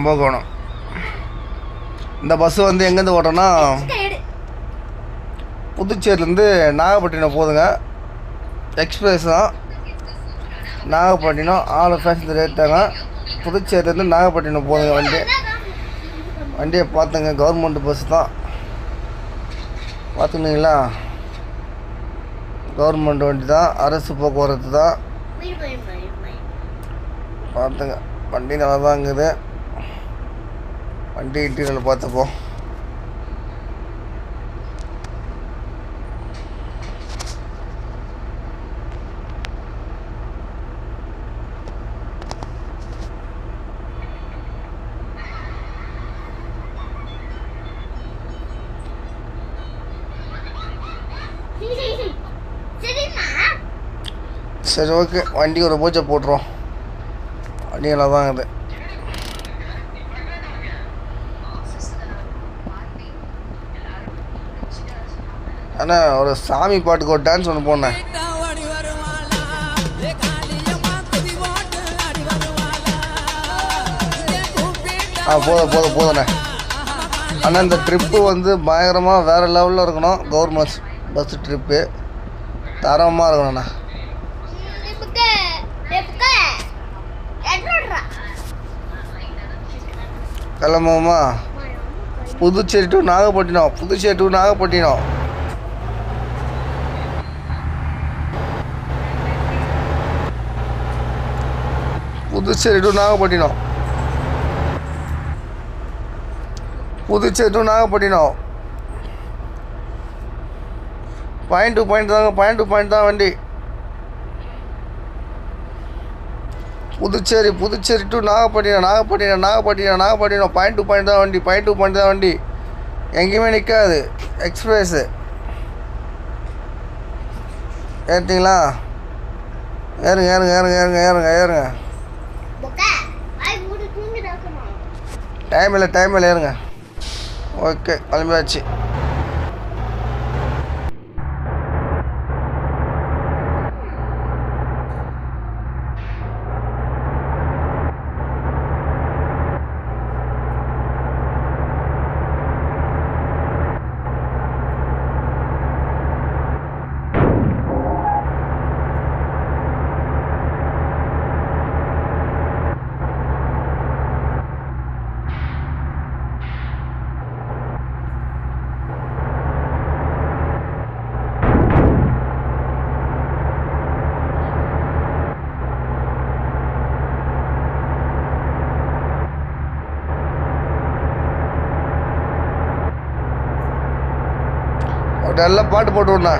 கும்பகோணம். இந்த பஸ்ஸு வந்து எங்கேருந்து ஓட்டோன்னா புதுச்சேரியிலேருந்து நாகப்பட்டினம் போகுதுங்க. எக்ஸ்பிரஸ் தான். நாகப்பட்டினம் 6 பேசஞ்சர் ஏற்றாங்க. புதுச்சேரியிலேருந்து நாகப்பட்டினம் போகுதுங்க வண்டியை பார்த்துங்க. கவர்மெண்ட் பஸ் தான் பார்த்துக்கிங்களா. கவர்மெண்ட் வண்டி தான், அரசு போக்குவரத்து தான். பார்த்துங்க வண்டி நல்லா தான் இருக்குது. வண்டி இன்டீரியல் பார்த்துப்போம். சரி ஓகே, வண்டி ஒரு பூஜை போட்டுருவோம். வண்டி நல்லா தான் இருக்குது. ஆனால் ஒரு சாமி பாட்டுக்கு ஒரு டான்ஸ் ஒன்று போனேன். போதுண்ணே. ஆனால் இந்த ட்ரிப்பு வந்து பயங்கரமாக வேறு லெவலில் இருக்கணும். கவர்மெண்ட் பஸ் ட்ரிப்பு தரமாக இருக்கணும்ண்ணா. கிளம்புவோமா? Puducherry to Nagapattinam. Puducherry to Nagapattinam. Puducherry to Nagapattinam. Puducherry to Nagapattinam. Point to point தாங்க. பாயிண்ட் டு பாயிண்ட் தான் வண்டி. Puducherry to Nagapattinam. Nagapattinam point to point தான் வண்டி. பாயிண்ட் டு பாயிண்ட் தான் வண்டி. எங்கேயுமே நிற்காது. எக்ஸ்பிரஸ்ஸு ஏற்றிங்களா? ஏறுங்க. டைம் இல்லை ஏறுங்க. ஓகே, கிளம்பியாச்சு. நல்லா பாட்டு போட்டு விடணா.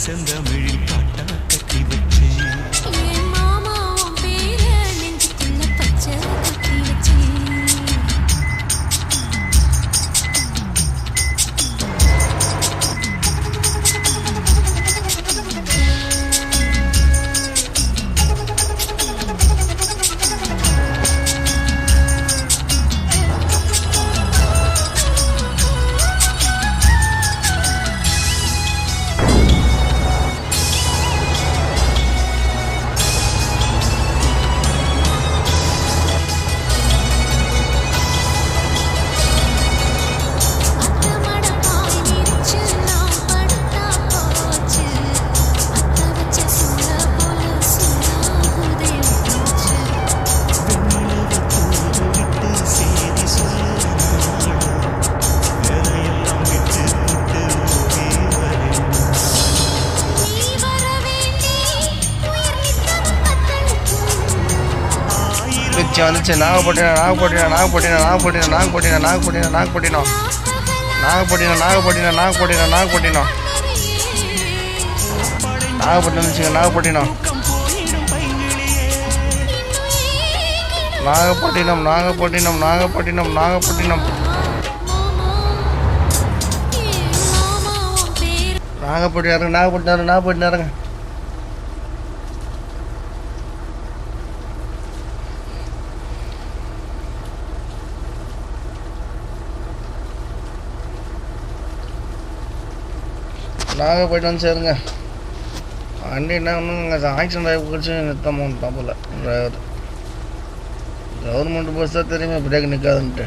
செந்தமிழில் பாட்டா கட்டி வச்சேன். வந்துச்சு. நாகப்பட்டினம் நாகப்பட்டினம் நாகப்பட்டினம் நாகப்பட்டினம் நாகப்பட்டினம் நாகப்பட்டினம் நாகப்பட்டினம் நாகப்பட்டினம் நாகப்பட்டினம் நாகப்பட்டினம் நாகப்பட்டினம் நாகப்பட்டினம் வந்துச்சுங்க. நாகப்பட்டினம் நாகப்பட்டினம் நாகப்பட்டினம் நாகப்பட்டினம் நாகப்பட்டினம் நாகப்பட்டினம் நாகப்பட்டினம் நாகப்பட்டினம் நாகப்பட்டினம் சேருங்க. வண்டி என்ன ஒன்றுங்க ஆக்சிடென்ட் ஆகி போச்சு. நிறுத்தமாக வந்துட்டான் போல் டிரைவர். கவர்மெண்ட் பஸ் தான் தெரியுமே பிரேக் நிற்காதுன்ட்டு.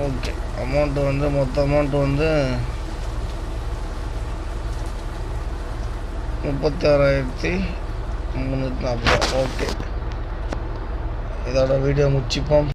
ஓகே, அமௌண்ட்டு வந்து மொத்த அமௌண்ட்டு வந்து 36,340. ஓகே, இதோட வீடியோ முடிச்சுப்போம்.